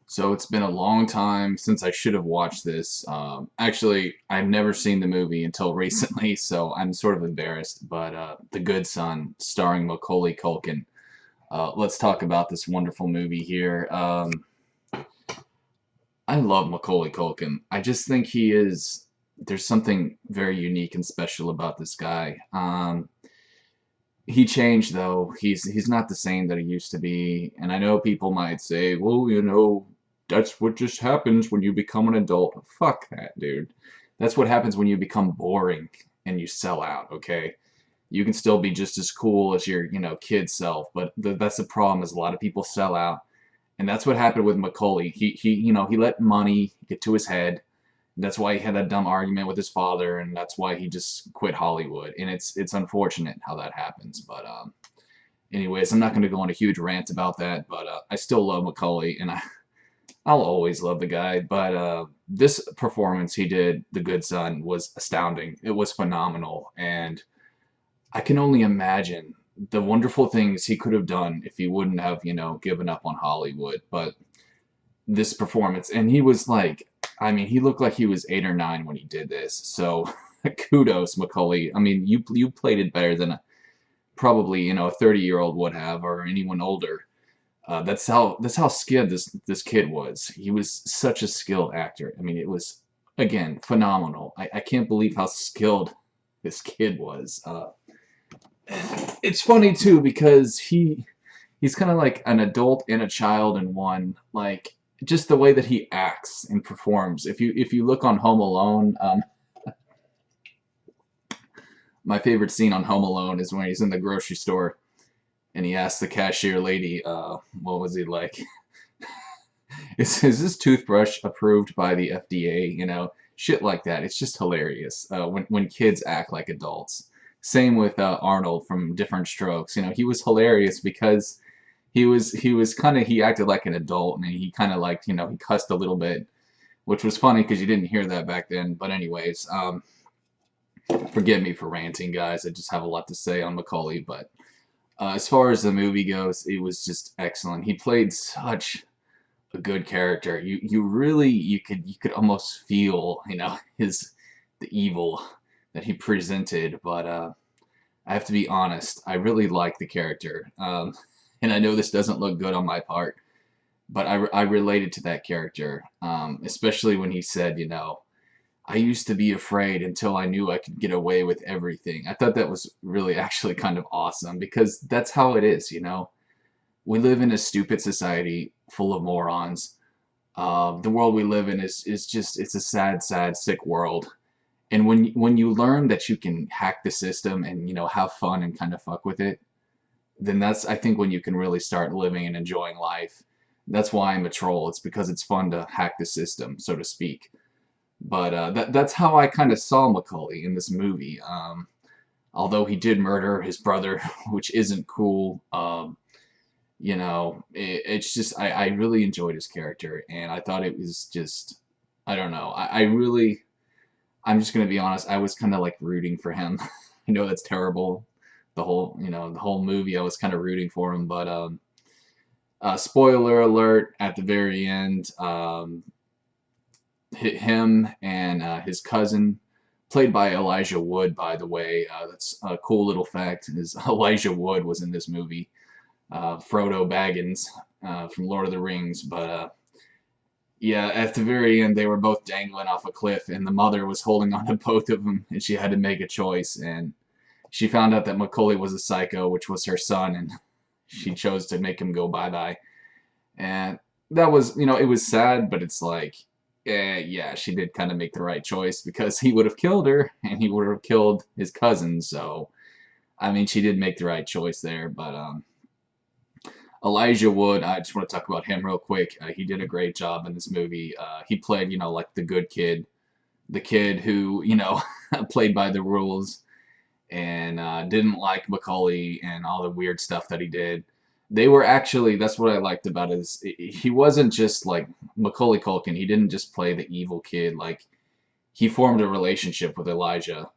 So it's been a long time since I should have watched this. Actually, I've never seen the movie until recently, so I'm sort of embarrassed. But The Good Son, starring Macaulay Culkin. Let's talk about this wonderful movie here. I love Macaulay Culkin. I just think he is. There's something very unique and special about this guy. He changed though. He's not the same that he used to be. And I know people might say, "Well, that's what just happens when you become an adult." Fuck that, dude. That's what happens when you become boring and you sell out, okay? You can still be just as cool as your, kid self, but that's the problem is a lot of people sell out. And that's what happened with Macaulay. He let money get to his head. That's why he had that dumb argument with his father, and that's why he just quit Hollywood. And it's unfortunate how that happens. But anyways, I'm not going to go on a huge rant about that. But I still love Macaulay, and I'll always love the guy. But this performance he did, The Good Son, was astounding. It was phenomenal, and I can only imagine the wonderful things he could have done if he wouldn't have, given up on Hollywood. But this performance, and he was like, I mean, he looked like he was 8 or 9 when he did this. So kudos, Macaulay. I mean, you played it better than probably a 30-year-old would have, or anyone older. That's how skilled this kid was. He was such a skilled actor. I mean, it was again phenomenal. I can't believe how skilled this kid was. It's funny too because he's kind of like an adult and a child in one. Like just the way that he acts and performs. If you look on Home Alone, my favorite scene on Home Alone is when he's in the grocery store and he asks the cashier lady, what was he like? Is this toothbrush approved by the FDA? Shit like that. It's just hilarious when kids act like adults. Same with Arnold from Different Strokes. He was hilarious because he was kind of he acted like an adult and he kind of like he cussed a little bit, which was funny because you didn't hear that back then. But anyways, forgive me for ranting, guys. I just have a lot to say on Macaulay, but as far as the movie goes, it was just excellent. He played such a good character. You really you could almost feel his the evil that he presented. But I have to be honest, I really like the character. And I know this doesn't look good on my part, but I related to that character, especially when he said, I used to be afraid until I knew I could get away with everything. I thought that was really actually kind of awesome because that's how it is. We live in a stupid society full of morons. The world we live in is just it's a sad, sad, sick world. And when you learn that you can hack the system and have fun and kind of fuck with it, then that's I think when you can really start living and enjoying life. That's why I'm a troll. It's because it's fun to hack the system, so to speak. But that's how I kind of saw Macaulay in this movie. Although he did murder his brother, which isn't cool. It's just I really enjoyed his character, and I thought it was just I don't know. I'm just gonna be honest. I was kind of like rooting for him. I know that's terrible. The whole movie, I was kind of rooting for him, but spoiler alert at the very end. Him and his cousin, played by Elijah Wood, by the way. That's a cool little fact. Is Elijah Wood was in this movie. Frodo Baggins from Lord of the Rings, but yeah, at the very end, they were both dangling off a cliff, and the mother was holding on to both of them, and she had to make a choice. And she found out that Macaulay was a psycho, which was her son, and she chose to make him go bye-bye. And that was, it was sad, but it's like, yeah, she did kind of make the right choice because he would have killed her, and he would have killed his cousin. So, I mean, she did make the right choice there. But Elijah Wood, I just want to talk about him real quick. He did a great job in this movie. He played, like the good kid, the kid who, played by the rules and didn't like Macaulay and all the weird stuff that he did. They were actually, that's what I liked about it, is he wasn't just like Macaulay Culkin. He didn't just play the evil kid. Like, he formed a relationship with Elijah.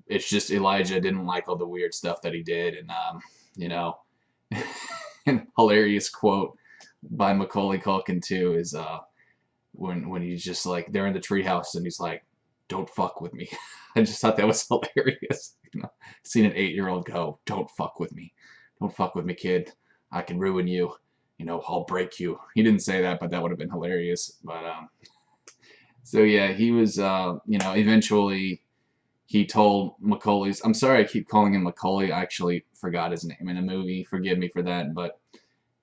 It's just Elijah didn't like all the weird stuff that he did. And, you know, and hilarious quote. by Macaulay Culkin too is when he's just like they're in the treehouse and he's like, "Don't fuck with me." I just thought that was hilarious. Seeing an 8-year-old go, "Don't fuck with me, don't fuck with me, kid. I can ruin you. I'll break you." He didn't say that, but that would have been hilarious. But so yeah, he was eventually he told Macaulay's. I'm sorry, I keep calling him Macaulay. I actually forgot his name in a movie. Forgive me for that, but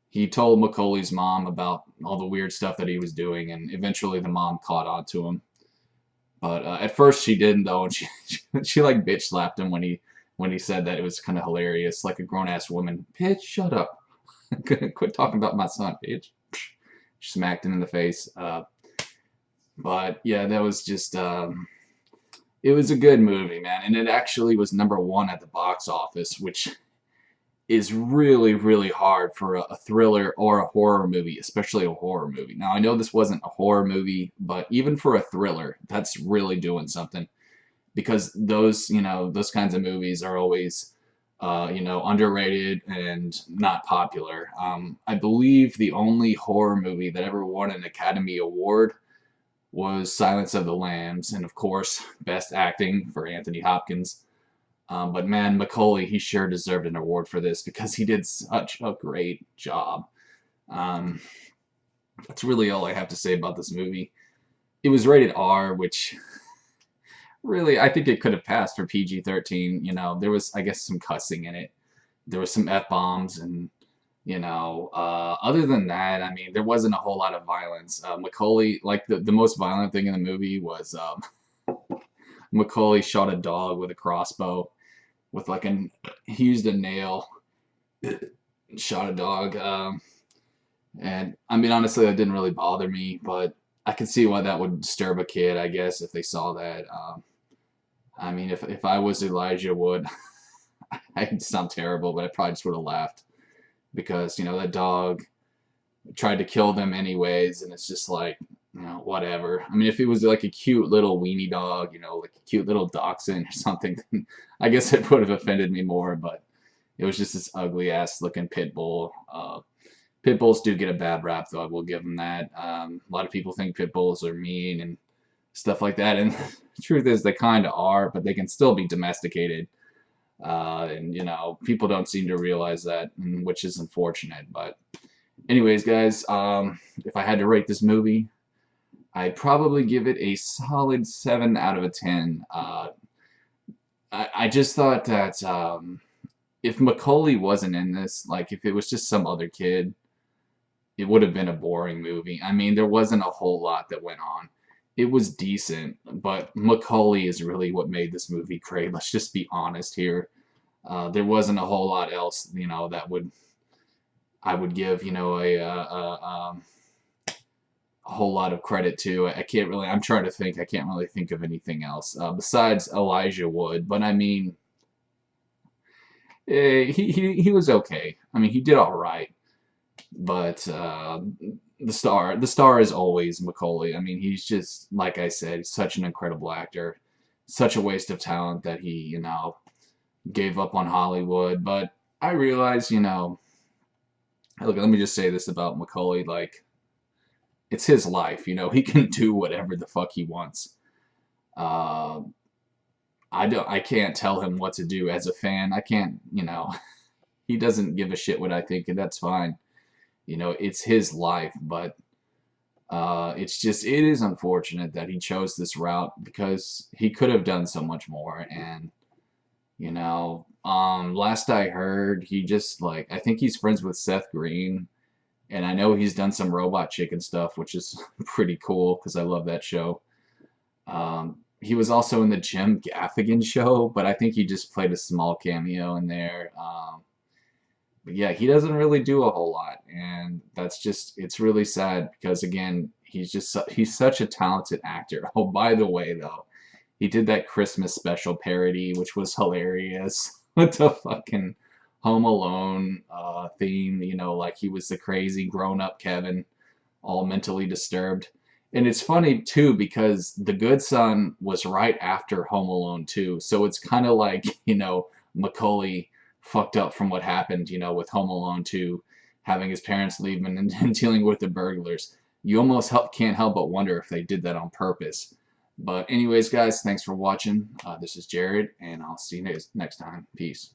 he told Macaulay's mom about all the weird stuff that he was doing, and eventually the mom caught on to him. But at first she didn't though, and she like bitch slapped him when he said that. It was kind of hilarious, like a grown ass woman. Bitch, shut up! Quit talking about my son, bitch. She smacked him in the face. But yeah, that was just it was a good movie, man, and it actually was #1 at the box office, which is really, really hard for a thriller or a horror movie, especially a horror movie. Now, I know this wasn't a horror movie, but even for a thriller, that's really doing something because those kinds of movies are always, underrated and not popular. I believe the only horror movie that ever won an Academy Award was Silence of the Lambs, and of course, Best Acting for Anthony Hopkins. But man, Macaulay, he sure deserved an award for this because he did such a great job. Um, that's really all I have to say about this movie. It was rated R, which really I think it could have passed for PG-13. There was, I guess, some cussing in it. There was some F-bombs, and other than that, I mean, there wasn't a whole lot of violence. Macaulay, like the most violent thing in the movie was Macaulay shot a dog with a crossbow with like he used a nail, shot a dog. And I mean, honestly, that didn't really bother me, but I could see why that would disturb a kid, I guess, if they saw that. I mean, if I was Elijah Wood, I'd sound terrible, but I probably just would have laughed because, that dog tried to kill them anyways, and it's just like, whatever. I mean, if it was like a cute little weenie dog, like a cute little dachshund or something, then I guess it would have offended me more, but it was just this ugly ass looking pit bull. Pit bulls do get a bad rap, though. I will give them that. A lot of people think pit bulls are mean and stuff like that, and the truth is they kind of are, but they can still be domesticated. And people don't seem to realize that, which is unfortunate. But anyways, guys, if I had to rate this movie, I'd probably give it a solid 7 out of a 10. I just thought that if Macaulay wasn't in this, like if it was just some other kid, it would have been a boring movie. I mean, there wasn't a whole lot that went on. It was decent, but Macaulay is really what made this movie great. Let's just be honest here. There wasn't a whole lot else, that I would give, a whole lot of credit to. I can't really. I'm trying to think. I can't really think of anything else besides Elijah Wood. But I mean, he was okay. I mean, he did all right. But the star is always Macaulay. I mean, he's just like I said, he's such an incredible actor. Such a waste of talent that he, gave up on Hollywood. But I realize, look, let me just say this about Macaulay, like it's his life, he can do whatever the fuck he wants. Uh, I can't tell him what to do as a fan. I can't, he doesn't give a shit what I think, and that's fine. It's his life, but it is unfortunate that he chose this route because he could have done so much more. And last I heard, he just like I think he's friends with Seth Green, and I know he's done some Robot Chicken stuff, which is pretty cool because I love that show. He was also in the Jim Gaffigan show, but I think he just played a small cameo in there. But yeah, he doesn't really do a whole lot, and it's really sad because again, he's such a talented actor. Oh, by the way, though, he did that Christmas special parody, which was hilarious with the fucking Home Alone theme. Like he was the crazy grown-up Kevin, all mentally disturbed. And it's funny too because The Good Son was right after Home Alone 2, so it's kind of like Macaulay fucked up from what happened, with Home Alone 2 having his parents leave him and dealing with the burglars. You almost can't help but wonder if they did that on purpose. But anyways, guys, thanks for watching. This is Jared, and I'll see you next time. Peace.